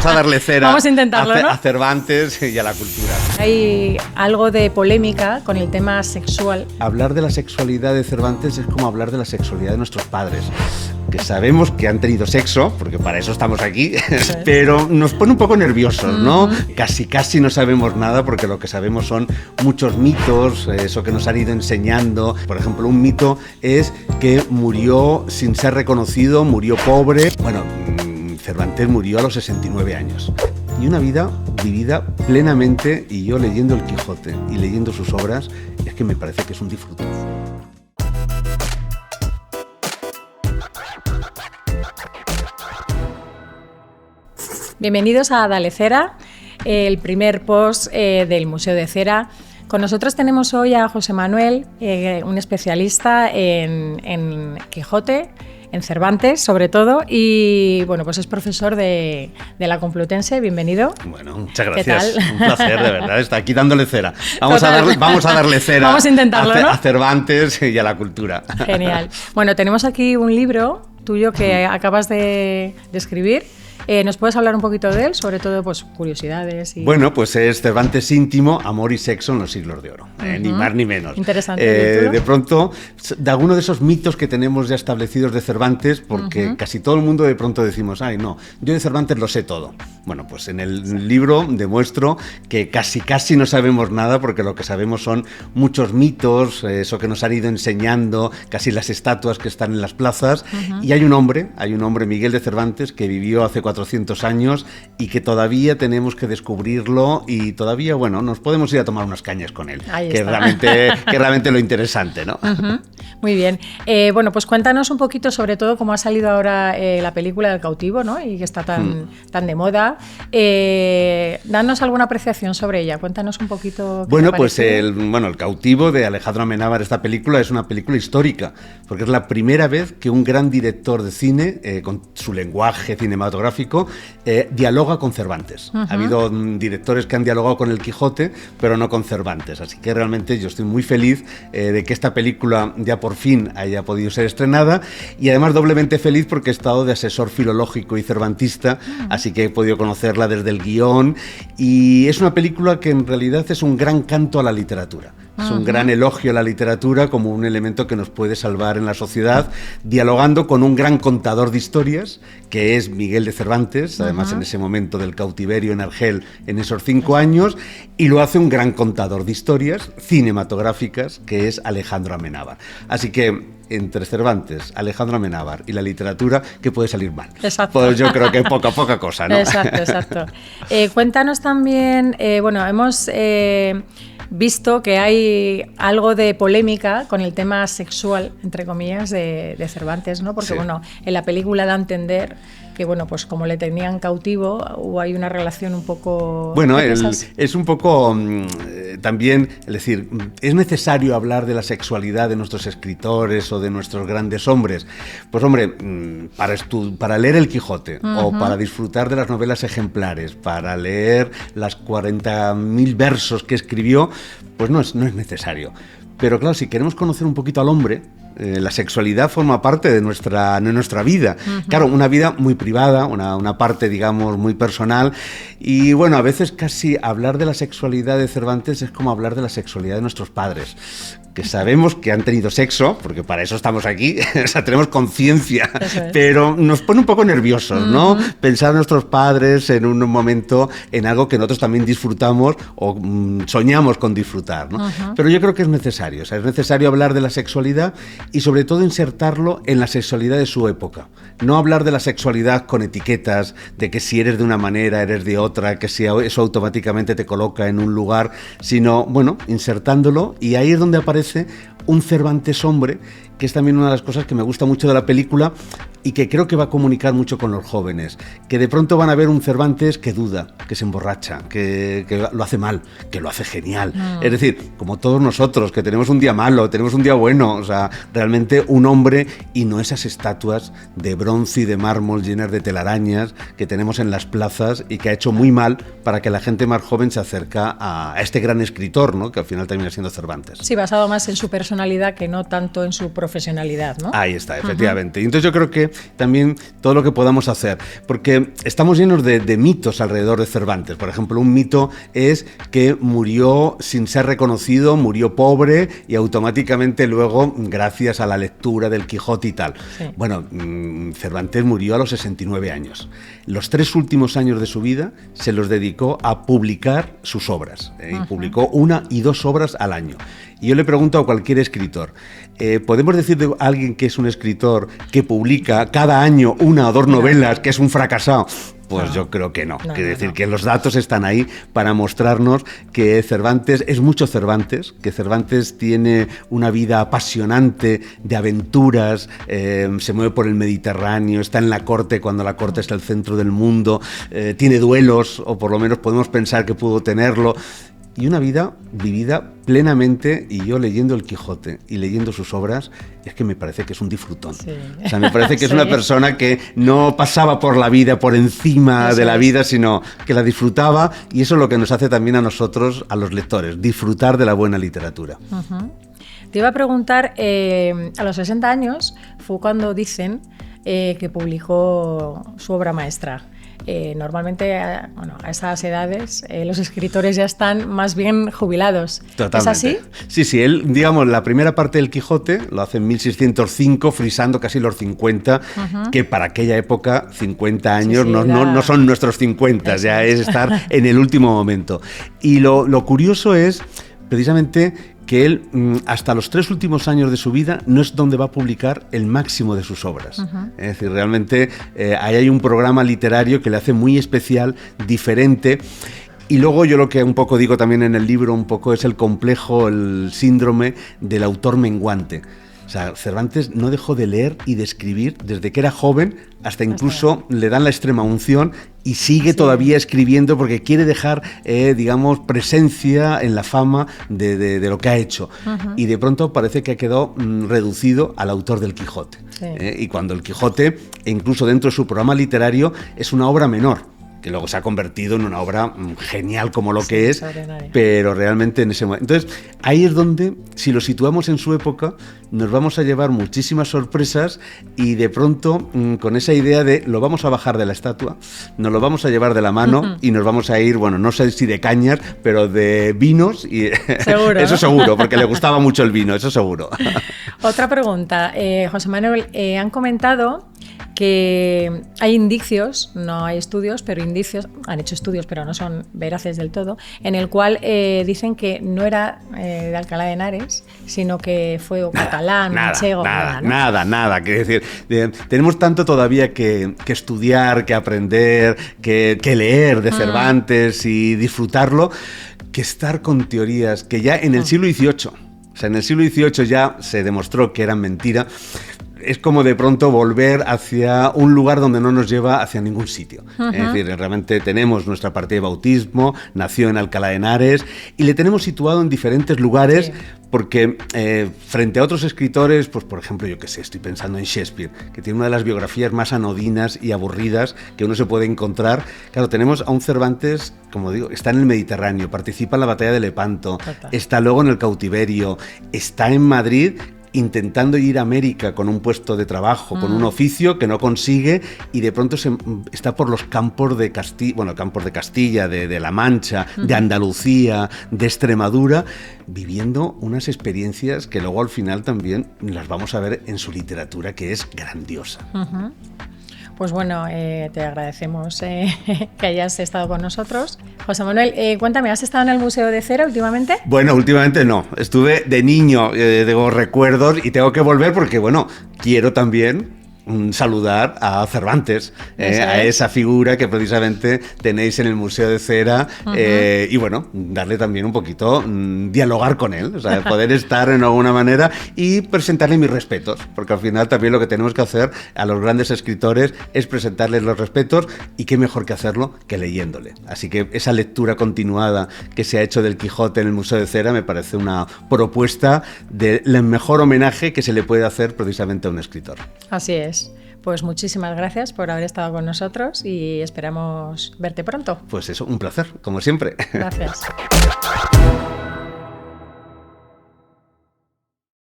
vamos a darle cera vamos a intentarlo, ¿no? a Cervantes y a la cultura. Hay algo de polémica con el tema sexual. Hablar de la sexualidad de Cervantes es como hablar de la sexualidad de nuestros padres, que sabemos que han tenido sexo, porque para eso estamos aquí, pero nos pone un poco nerviosos, ¿no? Casi no sabemos nada, porque lo que sabemos son muchos mitos, eso que nos han ido enseñando. Por ejemplo, un mito es que murió sin ser reconocido, murió pobre. Bueno, Cervantes murió a los 69 años. Y una vida vivida plenamente, y yo leyendo El Quijote y leyendo sus obras, es que me parece que es un disfrute. Bienvenidos a Dale Cera, el primer post del Museo de Cera. Con nosotros tenemos hoy a José Manuel, un especialista en Quijote, en Cervantes sobre todo, y bueno, pues es profesor de la Complutense. Bienvenido. Bueno, muchas gracias. ¿Qué tal? Un placer, de verdad, está aquí dándole cera. Vamos a darle cera. Vamos a intentarlo, ¿no? A Cervantes y a la cultura. Genial. Bueno, tenemos aquí un libro tuyo que acabas de escribir. ¿Nos puedes hablar un poquito de él? Sobre todo, pues, curiosidades. Bueno, pues es Cervantes íntimo, amor y sexo en los siglos de oro. Ni más ni menos. Interesante. De pronto, de alguno de esos mitos que tenemos ya establecidos de Cervantes, porque casi todo el mundo de pronto decimos, ay, no, yo de Cervantes lo sé todo. Bueno, pues en el libro demuestro que casi no sabemos nada, porque lo que sabemos son muchos mitos, eso que nos han ido enseñando, casi las estatuas que están en las plazas. Y hay un hombre, Miguel de Cervantes, que vivió hace 400 años y que todavía tenemos que descubrirlo, y todavía, bueno, nos podemos ir a tomar unas cañas con él, que es realmente lo interesante, ¿no? Muy bien. Bueno, pues cuéntanos un poquito, sobre todo, cómo ha salido ahora la película del cautivo, ¿no? Y que está tan de moda. Danos alguna apreciación sobre ella. Cuéntanos un poquito. Bueno, pues el cautivo de Alejandro Amenábar, esta película es una película histórica, porque es la primera vez que un gran director de cine, con su lenguaje cinematográfico, dialoga con Cervantes. Ha habido directores que han dialogado con El Quijote, pero no con Cervantes. Así que realmente yo estoy muy feliz de que esta película ya por fin haya podido ser estrenada, y además doblemente feliz porque he estado de asesor filológico y cervantista, así que he podido conocerla desde el guión, y es una película que en realidad es un gran canto a la literatura. Es un gran elogio a la literatura como un elemento que nos puede salvar en la sociedad, dialogando con un gran contador de historias, que es Miguel de Cervantes, además en ese momento del cautiverio en Argel, en esos 5 años, y lo hace un gran contador de historias cinematográficas, que es Alejandro Amenábar. Así que entre Cervantes, Alejandro Amenábar y la literatura, ¿qué puede salir mal? Exacto. Pues yo creo que poca cosa, ¿no? Exacto. Cuéntanos también, hemos visto que hay algo de polémica con el tema sexual, entre comillas, de Cervantes, ¿no? Porque, sí. Bueno, en la película da a entender que, bueno, pues como le tenían cautivo, o hay una relación un poco... Bueno, es un poco también, es decir, ¿es necesario hablar de la sexualidad de nuestros escritores o de nuestros grandes hombres? Pues hombre, para leer El Quijote, o para disfrutar de las novelas ejemplares, para leer las 40.000 versos que escribió, pues no es necesario. Pero claro, si queremos conocer un poquito al hombre, la sexualidad forma parte de nuestra vida. Claro, una vida muy privada, una parte, digamos, muy personal. Y bueno, a veces casi hablar de la sexualidad de Cervantes es como hablar de la sexualidad de nuestros padres, que sabemos que han tenido sexo, porque para eso estamos aquí, o sea, tenemos conciencia, pero nos pone un poco nerviosos, ¿no? Pensar a nuestros padres en un momento en algo que nosotros también disfrutamos o soñamos con disfrutar, ¿no? Pero yo creo que es necesario, o sea, es necesario hablar de la sexualidad y sobre todo insertarlo en la sexualidad de su época. No hablar de la sexualidad con etiquetas, de que si eres de una manera, eres de otra, que si eso automáticamente te coloca en un lugar, sino, bueno, insertándolo, y ahí es donde aparece un Cervantes hombre, que es también una de las cosas que me gusta mucho de la película y que creo que va a comunicar mucho con los jóvenes, que de pronto van a ver un Cervantes que duda, que se emborracha, que lo hace mal, que lo hace genial. Es decir, como todos nosotros, que tenemos un día malo, tenemos un día bueno, o sea, realmente un hombre, y no esas estatuas de bronce y de mármol llenas de telarañas que tenemos en las plazas y que ha hecho muy mal para que la gente más joven se acerca a este gran escritor, ¿no? Que al final termina siendo Cervantes. Sí, basado más en su personalidad que no tanto en su profesionalidad, ¿no? Ahí está, efectivamente. Y entonces yo creo que también todo lo que podamos hacer, porque estamos llenos de mitos alrededor de Cervantes. Por ejemplo, un mito es que murió sin ser reconocido, murió pobre y automáticamente luego, gracias a la lectura del Quijote y tal. Sí. Bueno, Cervantes murió a los 69 años. Los 3 últimos años de su vida se los dedicó a publicar sus obras, y publicó 1 y 2 obras al año. Y yo le pregunto a cualquier escritor, ¿podemos decir de alguien que es un escritor que publica cada año 1 o 2 novelas, que es un fracasado? Pues no, yo creo que no. Quiere decir que los datos están ahí para mostrarnos que Cervantes es mucho Cervantes, que Cervantes tiene una vida apasionante de aventuras, se mueve por el Mediterráneo, está en la corte cuando la corte es el centro del mundo, tiene duelos, o por lo menos podemos pensar que pudo tenerlo. Y una vida vivida plenamente, y yo leyendo el Quijote y leyendo sus obras, es que me parece que es un disfrutón. Sí. O sea, me parece que es una persona que no pasaba por la vida, por encima de la vida, sino que la disfrutaba, y eso es lo que nos hace también a nosotros, a los lectores, disfrutar de la buena literatura. Te iba a preguntar, a los 60 años fue cuando dicen que publicó su obra maestra. Normalmente, a esas edades, los escritores ya están más bien jubilados. Totalmente. ¿Es así? Sí, él, digamos, la primera parte del Quijote lo hace en 1605, frisando casi los 50, que para aquella época 50 años no son nuestros 50, eso. Ya es estar en el último momento. Y lo curioso es, precisamente, que él, hasta los 3 últimos años de su vida, no es donde va a publicar el máximo de sus obras. Es decir, realmente ahí hay un programa literario que le hace muy especial, diferente. Y luego yo lo que un poco digo también en el libro, un poco es el complejo, el síndrome del autor menguante. O sea, Cervantes no dejó de leer y de escribir desde que era joven, hasta incluso le dan la extrema unción y sigue todavía escribiendo porque quiere dejar, digamos, presencia en la fama de lo que ha hecho. Y de pronto parece que ha quedado reducido al autor del Quijote. Sí. Y cuando el Quijote, incluso dentro de su programa literario, es una obra menor, que luego se ha convertido en una obra genial como lo que es, pero realmente en ese momento. Entonces, ahí es donde, si lo situamos en su época, nos vamos a llevar muchísimas sorpresas y de pronto, con esa idea de lo vamos a bajar de la estatua, nos lo vamos a llevar de la mano y nos vamos a ir, bueno, no sé si de cañas, pero de vinos. Y seguro. Eso seguro, porque le gustaba mucho el vino, eso seguro. Otra pregunta, José Manuel, han comentado que hay indicios, no hay estudios, pero indicios, han hecho estudios pero no son veraces del todo, en el cual dicen que no era de Alcalá de Henares, sino que fue catalán, manchego. Nada. Quiero decir, tenemos tanto todavía que estudiar, que aprender, que leer de Cervantes y disfrutarlo, que estar con teorías que ya en el siglo XVIII, o sea, en el siglo XVIII ya se demostró que eran mentira. Es como de pronto volver hacia un lugar donde no nos lleva hacia ningún sitio. Es decir, realmente tenemos nuestra partida de bautismo, nació en Alcalá de Henares y le tenemos situado en diferentes lugares porque frente a otros escritores, pues por ejemplo, yo qué sé, estoy pensando en Shakespeare, que tiene una de las biografías más anodinas y aburridas que uno se puede encontrar. Claro, tenemos a un Cervantes, como digo, está en el Mediterráneo, participa en la batalla de Lepanto, está luego en el cautiverio, está en Madrid, intentando ir a América con un puesto de trabajo, con un oficio que no consigue, y de pronto está por los campos de Castilla, de La Mancha, de Andalucía, de Extremadura, viviendo unas experiencias que luego al final también las vamos a ver en su literatura, que es grandiosa. Pues bueno, te agradecemos que hayas estado con nosotros. José Manuel, cuéntame, ¿has estado en el Museo de Cera últimamente? Bueno, últimamente no. Estuve de niño, tengo recuerdos y tengo que volver porque, bueno, quiero también saludar a Cervantes, a esa figura que precisamente tenéis en el Museo de Cera, y bueno, darle también un poquito, dialogar con él, o sea, poder estar en alguna manera y presentarle mis respetos, porque al final también lo que tenemos que hacer a los grandes escritores es presentarles los respetos, y qué mejor que hacerlo que leyéndole. Así que esa lectura continuada que se ha hecho del Quijote en el Museo de Cera me parece una propuesta del mejor homenaje que se le puede hacer precisamente a un escritor. Así es. Pues muchísimas gracias por haber estado con nosotros y esperamos verte pronto. Pues eso, un placer, como siempre. Gracias.